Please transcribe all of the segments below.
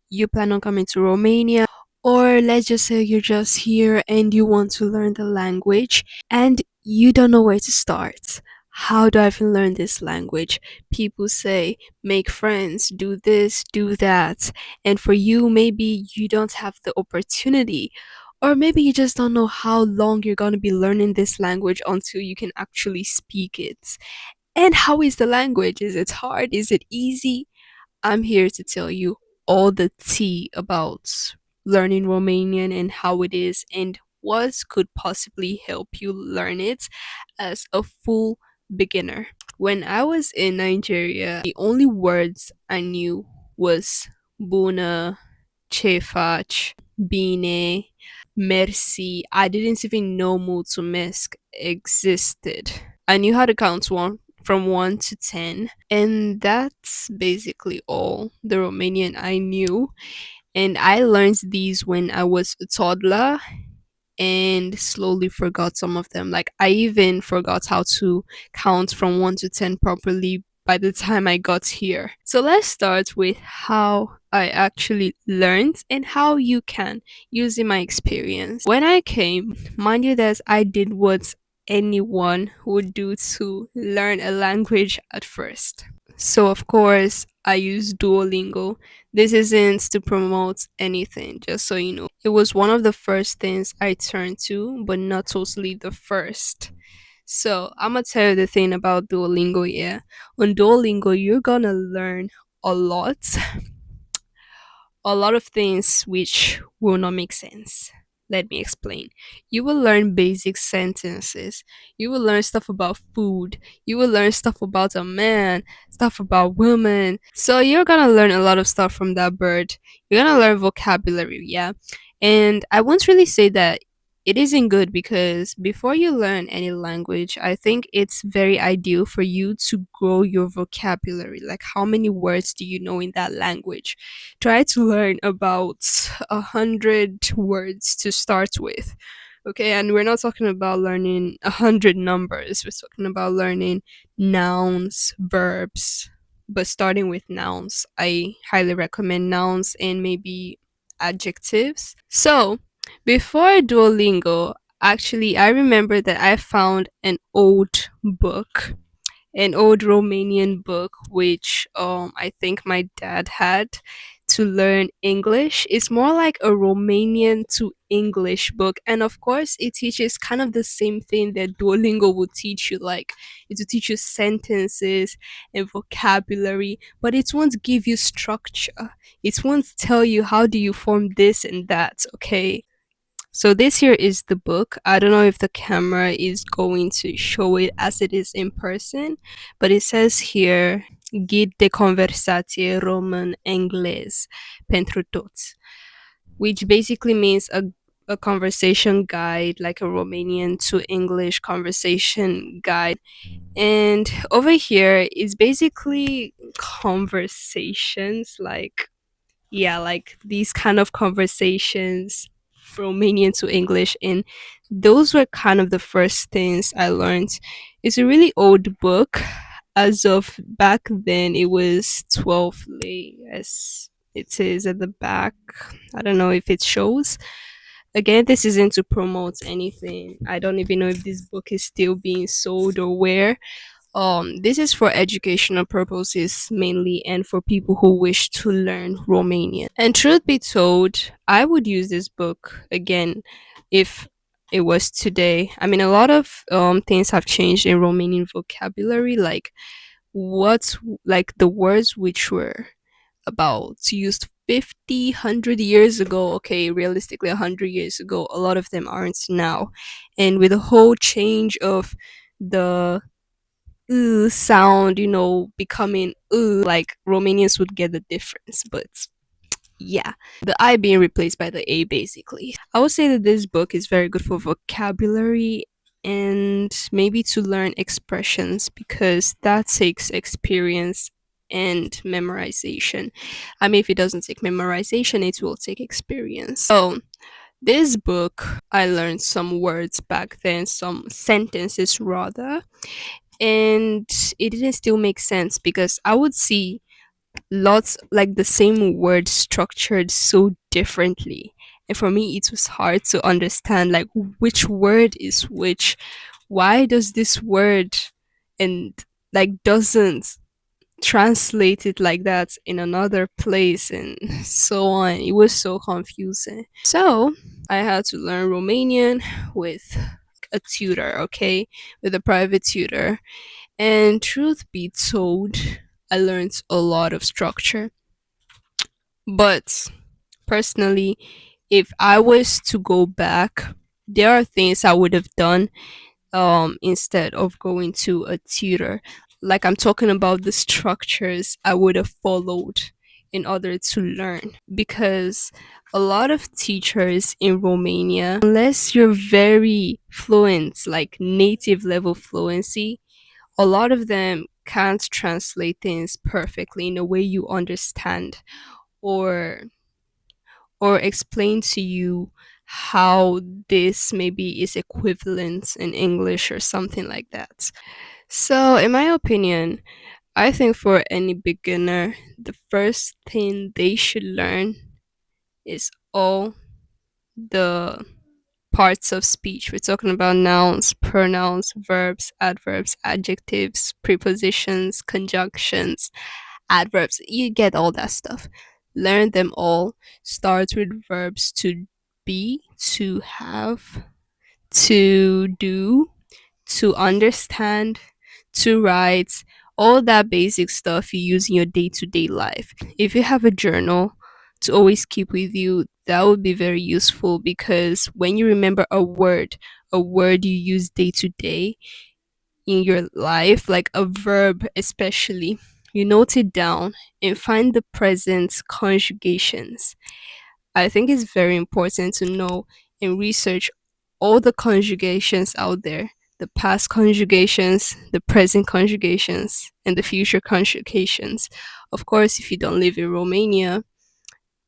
you plan on coming to Romania, or let's just say you're just here and you want to learn the language and you don't know where to start. How do I even learn this language? People say, make friends, do this, do that. And for you, maybe you don't have the opportunity, or maybe you just don't know how long you're going to be learning this language until you can actually speak it. And how is the language? Is it hard? Is it easy? I'm here to tell you all the tea about learning Romanian and how it is and what could possibly help you learn it as a full beginner. When I was in Nigeria, the only words I knew was Buna, Chefach, Bine, Merci. I didn't even know Mulțumesc existed. I knew how to count one from 1 to 10, and that's basically all the Romanian I knew. And I learned these when I was a toddler and slowly forgot some of them. Like, I even forgot how to count from 1 to 10 properly by the time I got here. So let's start with how I actually learned and how you can using my experience. When I came, mind you that I did what anyone would do to learn a language at first. So of course I use Duolingo. This isn't to promote anything, just so you know. It was one of the first things I turned to, but not totally the first. So I'm gonna tell you the thing about Duolingo, yeah. On Duolingo, you're gonna learn a lot, a lot of things which will not make sense. Let me explain. You will learn basic sentences. You will learn stuff about food. You will learn stuff about a man, stuff about women. So you're gonna learn a lot of stuff from that bird. You're gonna learn vocabulary, yeah? And I won't really say that it isn't good, because before you learn any language, I think it's very ideal for you to grow your vocabulary. Like, how many words do you know in that language? Try to learn about 100 words to start with. Okay, and we're not talking about learning 100 numbers. We're talking about learning nouns, verbs, but starting with nouns. I highly recommend nouns and maybe adjectives. So before Duolingo, actually I remember that I found an old Romanian book, which I think my dad had to learn English. It's more like a Romanian to English book, and of course it teaches kind of the same thing that Duolingo will teach you. Like, it will teach you sentences and vocabulary, but it won't give you structure. It won't tell you how do you form this and that. Okay, so this here is the book. I don't know if the camera is going to show it as it is in person, but it says here Ghid de conversație român-englez pentru toți, which basically means a conversation guide, like a Romanian to English conversation guide. And over here is basically conversations, like, yeah, like these kind of conversations, Romanian to English, and those were kind of the first things I learned. It's a really old book. As of back then, it was 12 lei, as it is at the back. I don't know if it shows. Again, this isn't to promote anything. I don't even know if this book is still being sold or where. This is for educational purposes mainly, and for people who wish to learn Romanian. And truth be told, I would use this book again if it was today. I mean, a lot of things have changed in Romanian vocabulary, like what's like the words which were about used 50, 100 years ago. Okay, realistically 100 years ago, a lot of them aren't now. And with the whole change of the sound, becoming like Romanians would get the difference. But yeah, the I being replaced by the A basically. I would say that this book is very good for vocabulary and maybe to learn expressions, because that takes experience and memorization. I mean, if it doesn't take memorization, it will take experience. So this book, I learned some words back then, some sentences rather, and it didn't still make sense because I would see lots like the same word structured so differently. And for me, it was hard to understand like which word is which. Why does this word and like doesn't translate it like that in another place and so on? It was so confusing. So I had to learn Romanian with a tutor, okay, with a private tutor. And truth be told, I learned a lot of structure. But personally, if I was to go back, there are things I would have done instead of going to a tutor. Like I'm talking about the structures I would have followed in order to learn, because a lot of teachers in Romania, unless you're very fluent, like native level fluency, a lot of them can't translate things perfectly in a way you understand, or explain to you how this maybe is equivalent in English or something like that. So, in my opinion, I think for any beginner, the first thing they should learn is all the parts of speech. We're talking about nouns, pronouns, verbs, adverbs, adjectives, prepositions, conjunctions, adverbs. You get all that stuff. Learn them all. Start with verbs to be, to have, to do, to understand, to write, all that basic stuff you use in your day to day life. If you have a journal to always keep with you, that would be very useful, because when you remember a word you use day to day in your life, like a verb especially, you note it down and find the present conjugations. I think it's very important to know and research all the conjugations out there, the past conjugations, the present conjugations, and the future conjugations. Of course, if you don't live in Romania,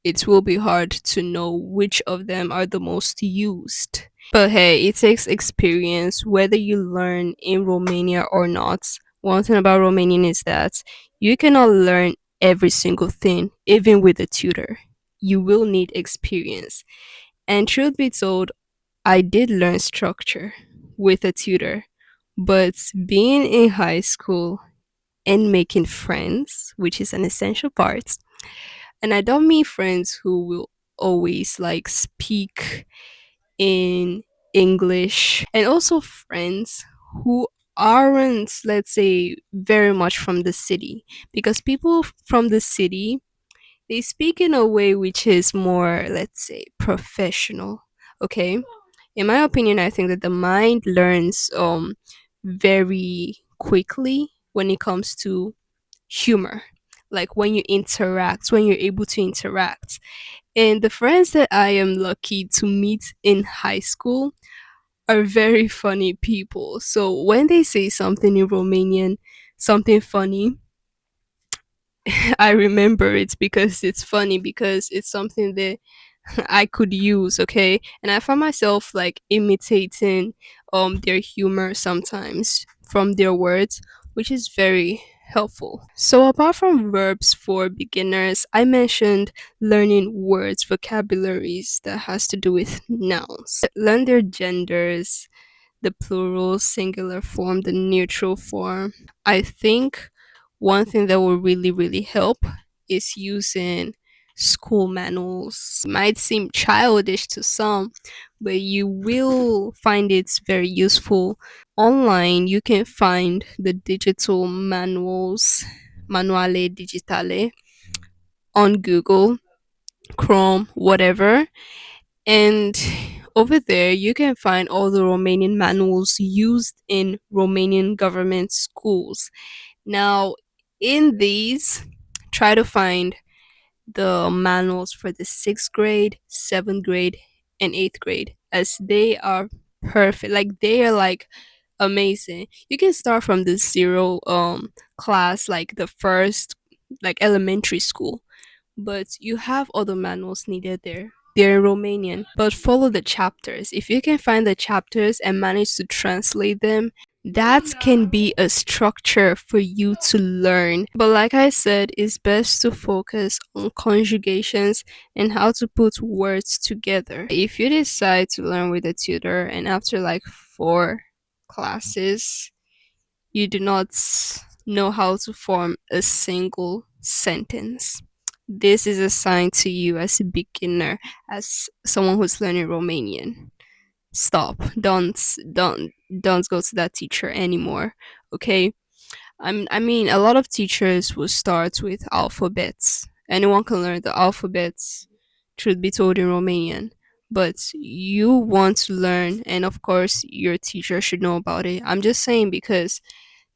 it will be hard to know which of them are the most used. But hey, it takes experience whether you learn in Romania or not. One thing about Romanian is that you cannot learn every single thing, even with a tutor. You will need experience. And truth be told, I did learn structure with a tutor, but being in high school and making friends, which is an essential part, and I don't mean friends who will always like speak in English, and also friends who aren't, let's say, very much from the city, because people from the city, they speak in a way which is more, let's say, professional. Okay, in my opinion, I think that the mind learns very quickly when it comes to humor, like when you interact, when you're able to interact. And the friends that I am lucky to meet in high school are very funny people. So when they say something in Romanian, something funny, I remember it because it's funny, because it's something that I could use, okay? And I find myself like imitating their humor sometimes from their words, which is very helpful. So apart from verbs for beginners, I mentioned learning words, vocabularies that has to do with nouns. Learn their genders, the plural, singular form, the neutral form. I think one thing that will really, really help is using school manuals. It might seem childish to some, but you will find it very useful. Online, you can find the digital manuals, manuale digitale, on Google, Chrome, whatever. And over there, you can find all the Romanian manuals used in Romanian government schools. Now, in these, try to find the manuals for the sixth grade, seventh grade, and eighth grade, as they are perfect. Like they are like amazing. You can start from the zero class, like the first, like elementary school, but you have other manuals needed there. They're in Romanian, but follow the chapters. If you can find the chapters and manage to translate them, That can be a structure for you to learn. But like I said, it's best to focus on conjugations and how to put words together. If you decide to learn with a tutor and after like 4 classes, you do not know how to form a single sentence, this is a sign to you as a beginner, as someone who's learning Romanian. Stop. Don't go to that teacher anymore. Okay? I mean, a lot of teachers will start with alphabets. Anyone can learn the alphabets, truth be told, in Romanian. But you want to learn, and of course, your teacher should know about it. I'm just saying because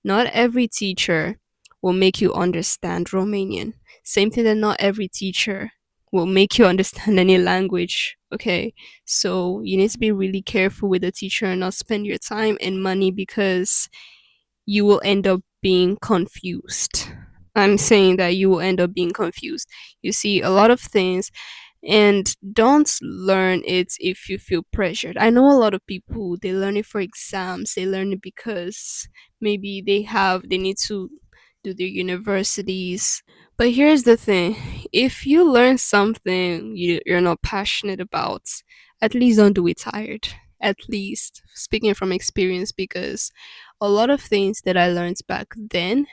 not every teacher will make you understand Romanian. Same thing that not every teacher will make you understand any language. Okay. So you need to be really careful with the teacher and not spend your time and money because you will end up being confused. I'm saying that you will end up being confused. You see, a lot of things, and don't learn it if you feel pressured. I know a lot of people, they learn it for exams, they learn it because maybe they need to do their universities. But here's the thing, if you learn something you're not passionate about, at least don't do it tired. At least, speaking from experience, because a lot of things that I learned back then,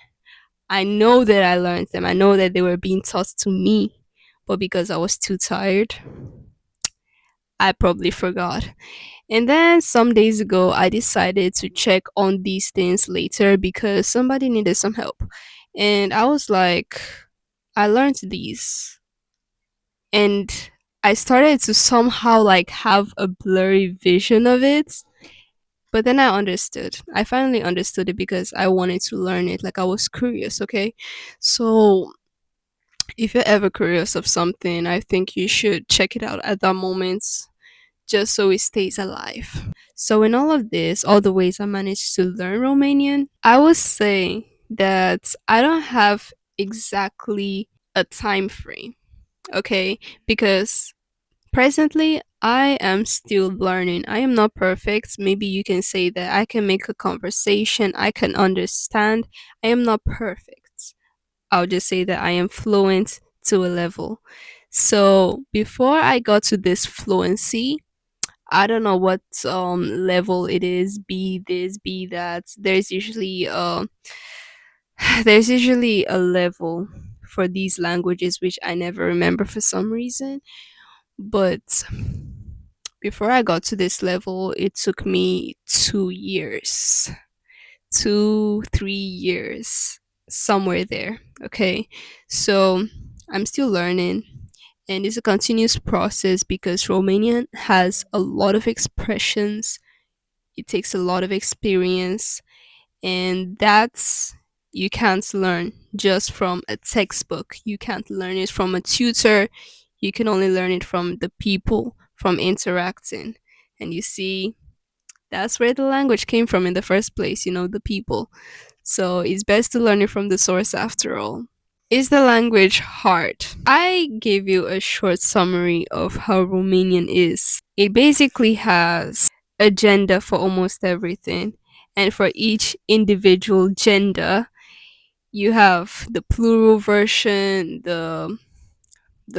I know that I learned them. I know that they were being taught to me, but because I was too tired, I probably forgot. And then some days ago, I decided to check on these things later because somebody needed some help. And I was like, I learned these. And I started to somehow like have a blurry vision of it. But then I understood. I finally understood it because I wanted to learn it. Like I was curious, okay? So if you're ever curious of something, I think you should check it out at that moment just so it stays alive. So, in all of this, all the ways I managed to learn Romanian, I would say that I don't have exactly a time frame, okay? Because presently, I am still learning. I am not perfect. Maybe you can say that I can make a conversation, I can understand. I am not perfect. I'll just say that I am fluent to a level. So before I got to this fluency, I don't know what level it is, be this, be that. There's usually a level for these languages which I never remember for some reason. But before I got to this level, it took me 2 years. 2, 3 years, somewhere there. Okay. So I'm still learning, and it's a continuous process because Romanian has a lot of expressions, it takes a lot of experience, and that's you can't learn just from a textbook. You can't learn it from a tutor. You can only learn it from the people, from interacting. And you see, that's where the language came from in the first place, the people. So it's best to learn it from the source after all. Is the language hard? I gave you a short summary of how Romanian is. It basically has a gender for almost everything, and for each individual gender, you have the plural version, the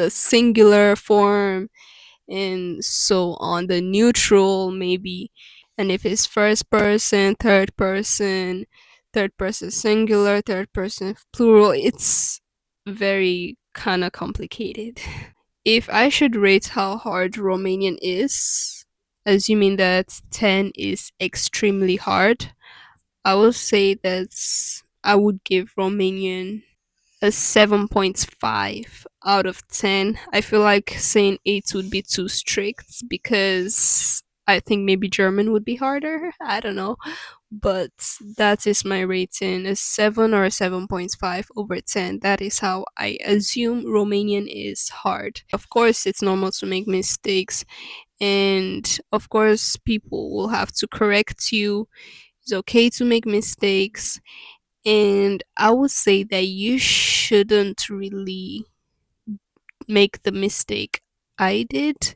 singular form, and so on, the neutral maybe. And if it's first person, third person singular, third person plural, it's very kind of complicated. If I should rate how hard Romanian is, assuming that 10 is extremely hard, I would say that I would give Romanian a 7.5 out of 10. I feel like saying 8 would be too strict because I think maybe German would be harder. I don't know. But that is my rating, a 7 or a 7.5 over 10. That is how I assume Romanian is hard. Of course, it's normal to make mistakes, and of course, people will have to correct you. It's okay to make mistakes, and I would say that you shouldn't really make the mistake I did.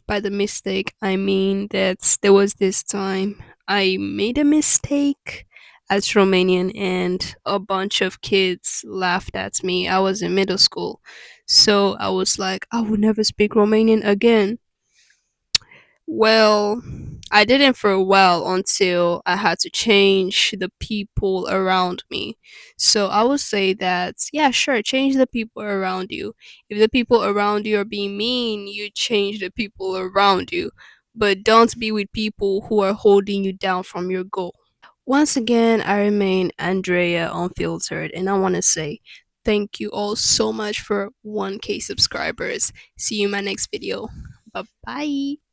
By the mistake, I mean that there was this time I made a mistake as Romanian, and a bunch of kids laughed at me. I was in middle school. So I was like, I will never speak Romanian again. Well, I didn't for a while until I had to change the people around me. So I would say that, yeah, sure, change the people around you. If the people around you are being mean, you change the people around you. But don't be with people who are holding you down from your goal. Once again, I remain Andrea Unfiltered, and I want to say thank you all so much for 1K subscribers. See you in my next video. Bye bye.